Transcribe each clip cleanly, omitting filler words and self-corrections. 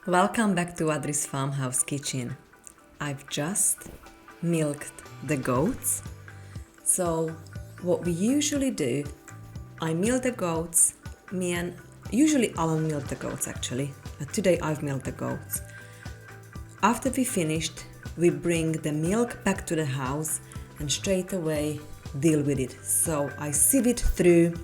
Welcome back to Adri's farmhouse kitchen. I've just milked the goats. So what we usually do, I milk the goats, usually Alan milk the goats actually, but today I've milked the goats. After we finished, we bring the milk back to the house and straight away deal with it. So I sieve it through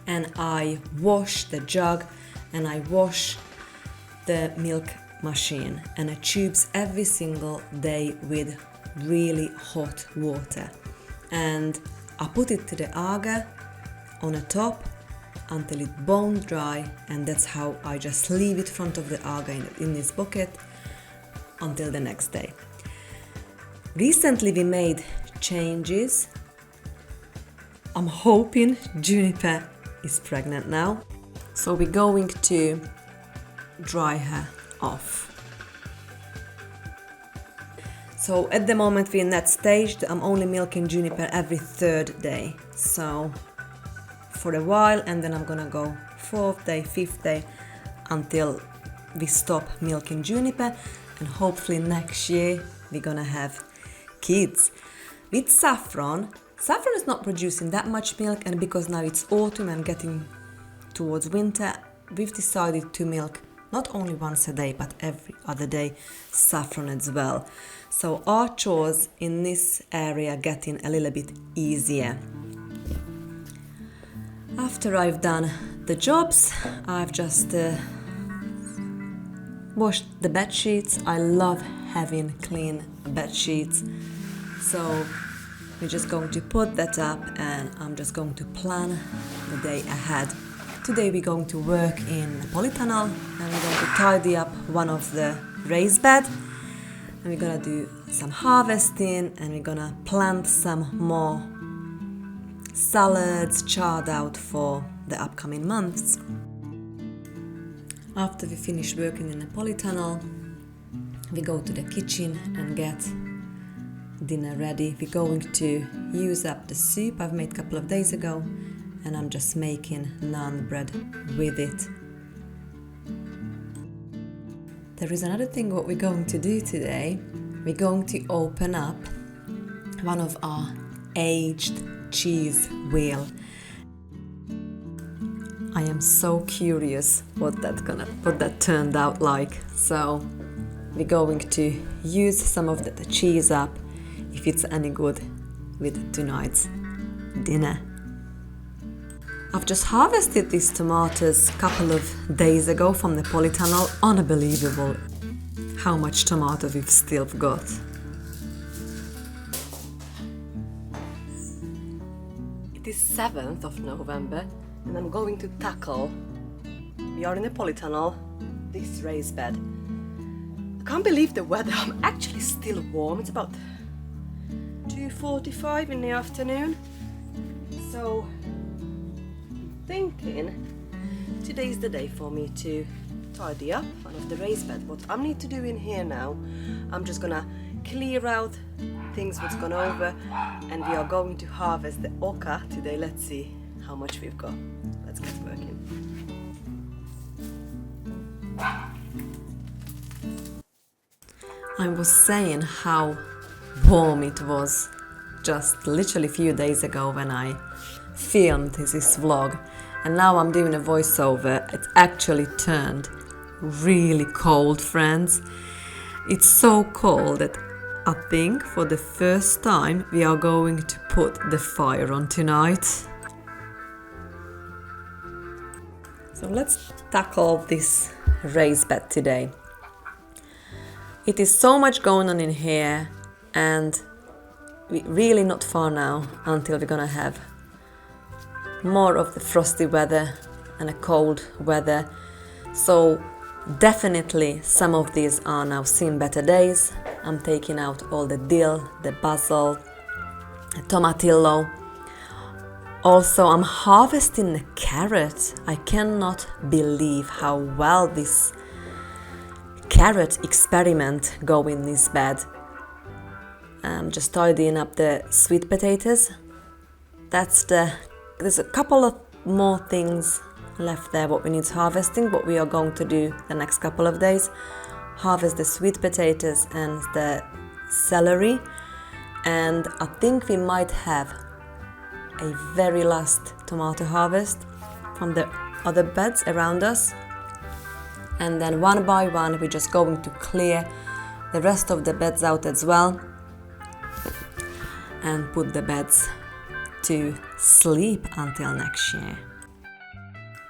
and I wash the jug and I wash the milk machine and I tubes every single day with really hot water. And I put it to the agar on the top until it bone dry, and that's how I just leave it in front of the agar in this bucket until the next day. Recently we made changes. I'm hoping Juniper is pregnant now, so we're going to dry her off. So at the moment we're in that stage. I'm only milking Juniper every third day, so for a while, and then I'm gonna go fourth day, fifth day until we stop milking Juniper, and hopefully next year we're gonna have kids. With Saffron is not producing that much milk, and because now it's autumn and getting towards winter, we've decided to milk not only once a day but every other day Saffron as well. So our chores in this area getting a little bit easier. After I've done the jobs, I've just washed the bed sheets. I love having clean bed sheets. So we're just going to put that up and I'm just going to plan the day ahead. Today we're going to work in a polytunnel and we're going to tidy up one of the raised bed, and we're gonna do some harvesting and we're gonna plant some more salads charred out for the upcoming months. After we finish working in the polytunnel, we go to the kitchen and get dinner ready. We're going to use up the soup I've made a couple of days ago, and I'm just making naan bread with it. There is another thing what we're going to do today. We're going to open up one of our aged cheese wheel. I am so curious what that turned out like. So we're going to use some of the cheese up if it's any good with tonight's dinner. I've just harvested these tomatoes a couple of days ago from the polytunnel. Unbelievable how much tomato we've still got. It is 7th of November and I'm going to tackle, we are in a polytunnel, this raised bed. I can't believe the weather. I'm actually still warm. It's about 2:45 in the afternoon. So thinking today's the day for me to tidy up one of the raised bed. What I need to do in here now, I'm just gonna clear out things what's gone over, and we are going to harvest the oca today. Let's see how much we've got. Let's get working. I was saying how warm it was just literally a few days ago when I filmed this vlog, and now I'm doing a voiceover. It's actually turned really cold, friends. It's so cold that I think for the first time we are going to put the fire on tonight. So let's tackle this raised bed today. It is so much going on in here, and we're really not far now until we're gonna have more of the frosty weather and a cold weather. So definitely some of these are now seeing better days. I'm taking out all the dill, the basil, the tomatillo. Also I'm harvesting the carrot. I cannot believe how well this carrot experiment go in this bed. I'm just tidying up the sweet potatoes. There's a couple of more things left there what we need harvesting, what we are going to do the next couple of days. Harvest the sweet potatoes and the celery, and I think we might have a very last tomato harvest from the other beds around us, and then one by one we're just going to clear the rest of the beds out as well and put the beds to sleep until next year.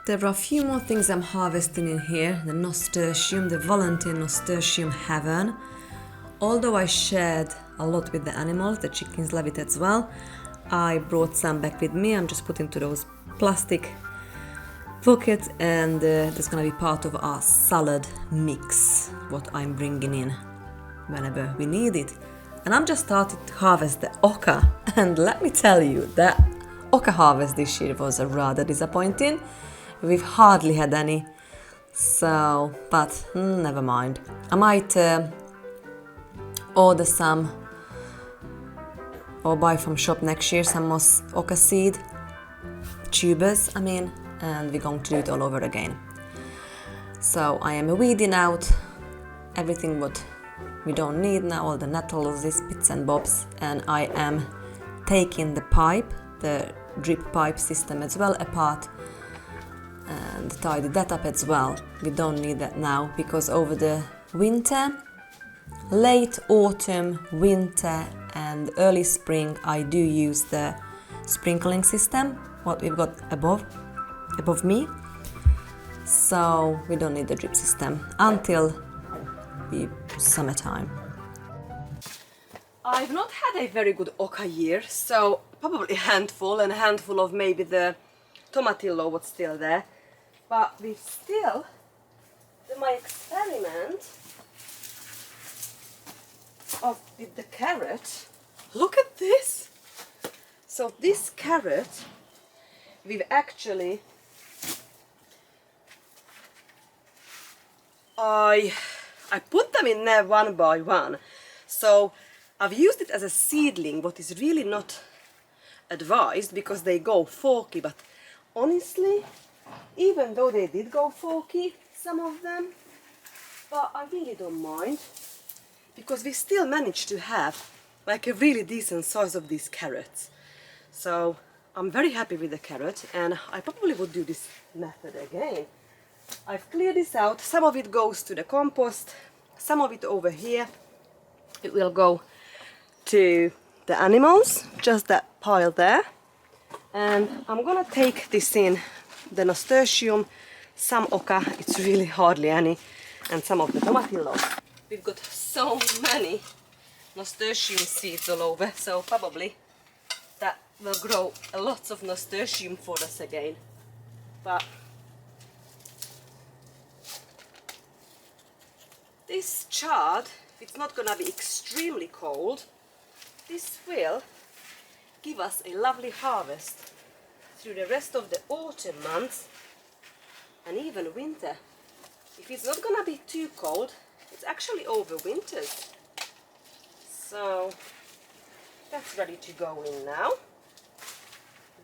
There are a few more things I'm harvesting in here, the nasturtium, the volunteer nasturtium heaven. Although I shared a lot with the animals, the chickens love it as well, I brought some back with me. I'm just putting to those plastic buckets, and that's gonna be part of our salad mix, what I'm bringing in whenever we need it. And I'm just started to harvest the oca, and let me tell you, the oca harvest this year was rather disappointing. We've hardly had any, so, but never mind. I might order some or buy from shop next year some more oca seed tubers, and we're going to do it all over again. So I am weeding out everything what we don't need now, all the nettles, these bits and bobs, and I am taking the pipe, the drip pipe system as well apart, and tidy that up as well. We don't need that now because over the winter, late autumn, winter and early spring, I do use the sprinkling system, what we've got above me. So we don't need the drip system until the summertime. I've not had a very good oca year, so probably a handful of maybe the tomatillo what's still there. But we still do my experiment with the carrot. Look at this! So this carrot, we've actually I put them in there one by one. So I've used it as a seedling, what is really not advised because they go forky, but honestly, even though they did go forky, some of them, but I really don't mind because we still managed to have like a really decent size of these carrots. So I'm very happy with the carrot, and I probably would do this method again. I've cleared this out. Some of it goes to the compost, some of it over here it will go to the animals, just that pile there. And I'm gonna take this in the nasturtium, some oca, it's really hardly any, and some of the tomatillo. We've got so many nasturtium seeds all over, so probably that will grow a lot of nasturtium for us again. But this chard, it's not gonna be extremely cold. This will give us a lovely harvest through the rest of the autumn months and even winter. If it's not gonna be too cold, it's actually overwinters. So that's ready to go in now.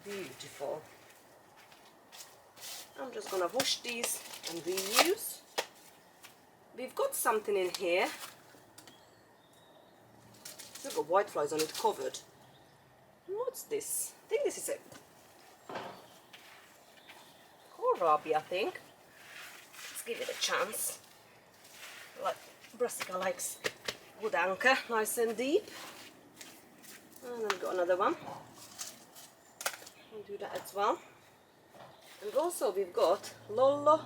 Beautiful. I'm just gonna wash these and reuse. We've got something in here. We've got whiteflies on it covered. What's this? I think this is a kohlrabi, I think. Let's give it a chance. Like Brassica likes wood anchor, nice and deep. And then we've got another one. We'll do that as well. And also we've got Lollo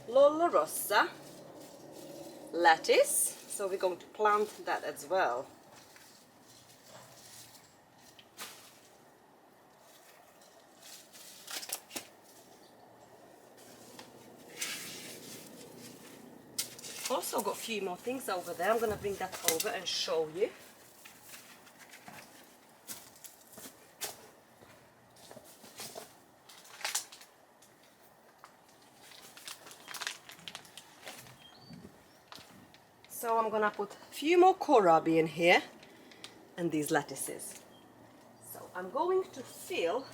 Rossa lettuce. So we're going to plant that as well. Also got a few more things over there. I'm going to bring that over and show you. So I'm going to put a few more kohlrabi in here and these lettuces. So I'm going to fill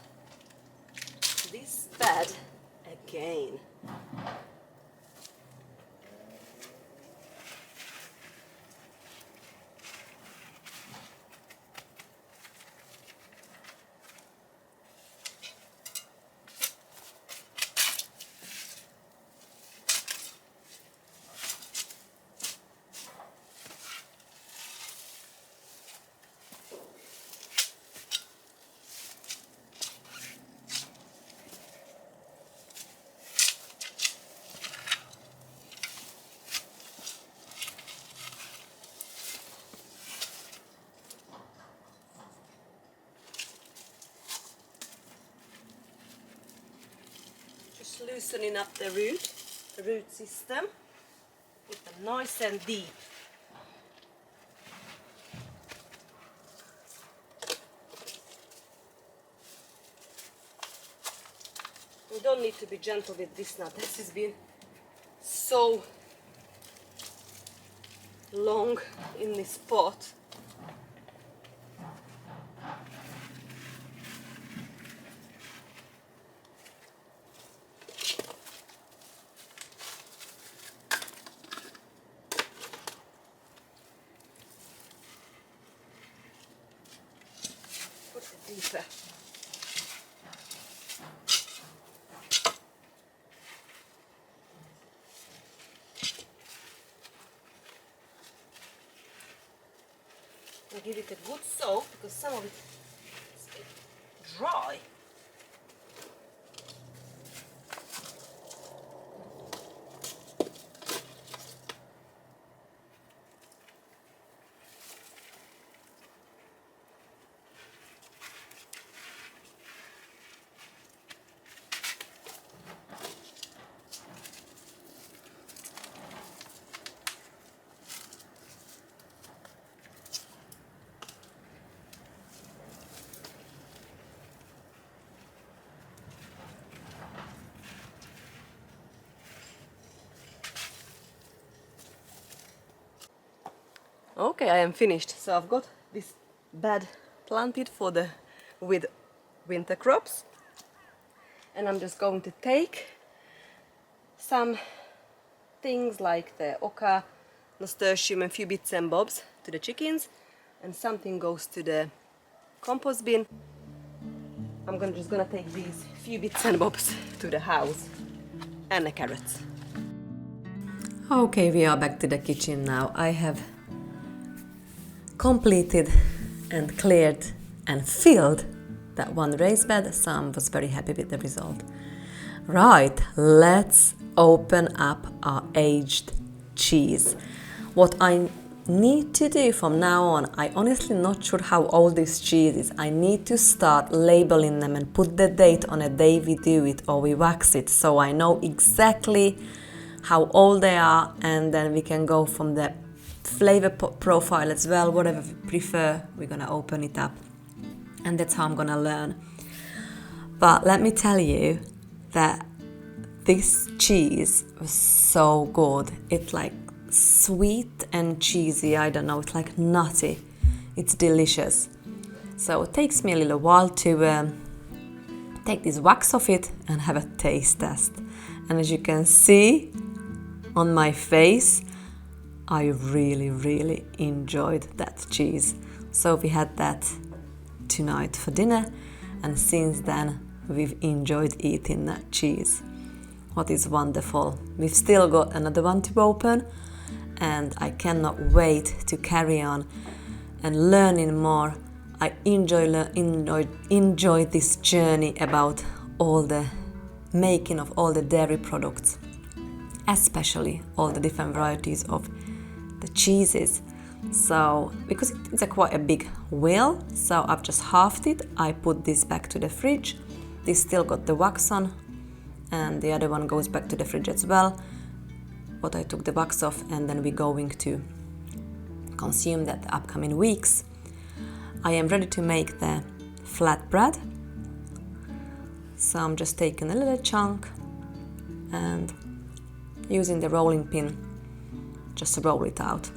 this bed again. Just loosening up the root system with them nice and deep. We don't need to be gentle with this now. This has been so long in this pot. Put it deeper. And give it a good soak because some of it is a bit dry. Okay, I am finished. So I've got this bed planted with winter crops, and I'm just going to take some things like the oca, nasturtium, and a few bits and bobs to the chickens, and something goes to the compost bin. I'm just gonna take these few bits and bobs to the house and the carrots. Okay, we are back to the kitchen now. I have completed and cleared and filled that one raised bed. Sam was very happy with the result. Right, let's open up our aged cheese. What I need to do from now on, I honestly not sure how old this cheese is. I need to start labeling them and put the date on a day we do it or we wax it, so I know exactly how old they are, and then we can go from the flavor profile as well, whatever we prefer. We're gonna open it up, and that's how I'm gonna learn. But let me tell you that this cheese was so good. It's like sweet and cheesy, I don't know, it's like nutty. It's delicious. So it takes me a little while to take this wax off it and have a taste test. And as you can see on my face, I really enjoyed that cheese. So we had that tonight for dinner, and since then we've enjoyed eating that cheese. What is wonderful. We've still got another one to open, and I cannot wait to carry on and learning more. I enjoy this journey about all the making of all the dairy products, especially all the different varieties of the cheeses. So because it's quite a big wheel, so I've just halved it. I put this back to the fridge. This still got the wax on, and the other one goes back to the fridge as well. But I took the wax off, and then we're going to consume that the upcoming weeks. I am ready to make the flatbread. So I'm just taking a little chunk and using the rolling pin just to roll it out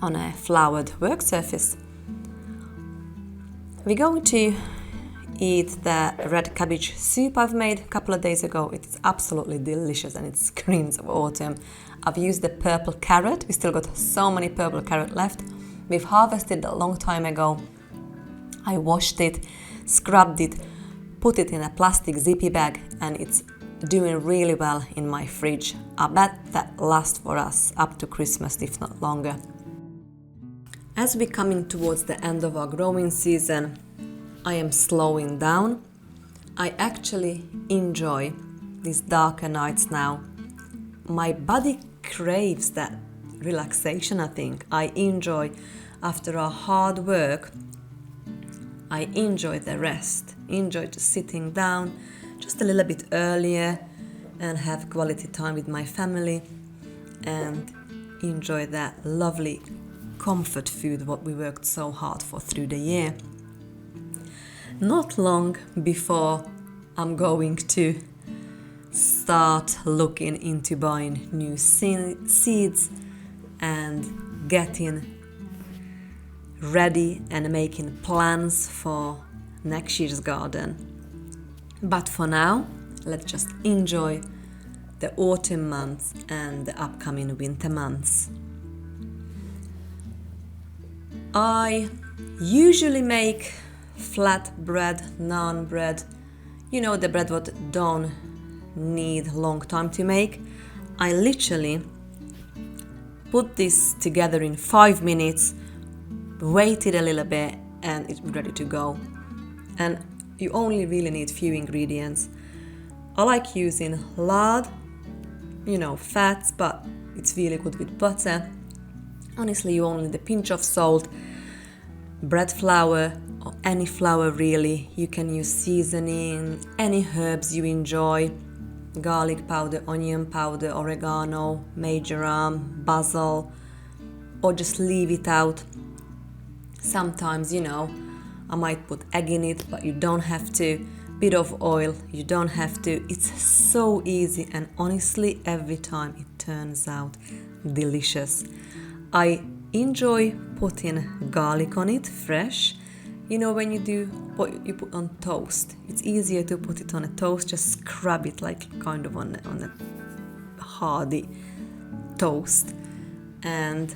on a floured work surface. We're going to eat the red cabbage soup I've made a couple of days ago. It's absolutely delicious and it screams of autumn. I've used the purple carrot. We still got so many purple carrot left. We've harvested a long time ago. I washed it, scrubbed it, put it in a plastic zippy bag, and it's doing really well in my fridge. I bet that lasts for us up to Christmas, if not longer. As we're coming towards the end of our growing season, I am slowing down. I actually enjoy these darker nights now. My body craves that relaxation, I think. I enjoy, after our hard work, I enjoy the rest. Enjoy just sitting down just a little bit earlier and have quality time with my family and enjoy that lovely comfort food what we worked so hard for through the year. Not long before I'm going to start looking into buying new seeds and getting ready and making plans for next year's garden. But for now, let's just enjoy the autumn months and the upcoming winter months. I usually make flat bread, naan bread, the bread what don't need long time to make. I literally put this together in 5 minutes, wait it a little bit, and it's ready to go. And you only really need few ingredients. I like using lard, fats, but it's really good with butter. Honestly, you only need a pinch of salt, bread flour, or any flour really. You can use seasoning, any herbs you enjoy, garlic powder, onion powder, oregano, marjoram, basil, or just leave it out. Sometimes, I might put egg in it, but you don't have to. Bit of oil, you don't have to. It's so easy, and honestly, every time it turns out delicious. I enjoy putting garlic on it, fresh. When you do what you put on toast, it's easier to put it on a toast, just scrub it like kind of on a hardy toast. And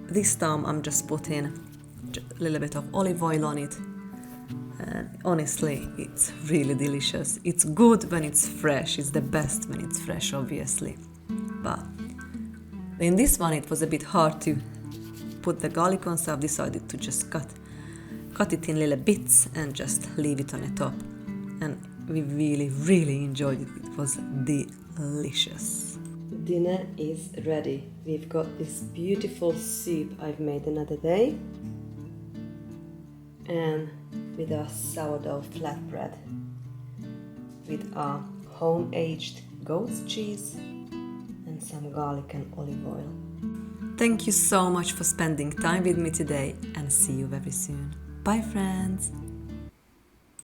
this time I'm just putting a little bit of olive oil on it. And honestly, it's really delicious. It's good when it's fresh. It's the best when it's fresh, obviously. But in this one, it was a bit hard to put the garlic on, so I've decided to just cut it in little bits and just leave it on the top. And we really, really enjoyed it. It was delicious. Dinner is ready. We've got this beautiful soup I've made another day, and with our sourdough flatbread, with our home-aged goat's cheese and some garlic and olive oil. Thank you so much for spending time with me today, and see you very soon. Bye friends!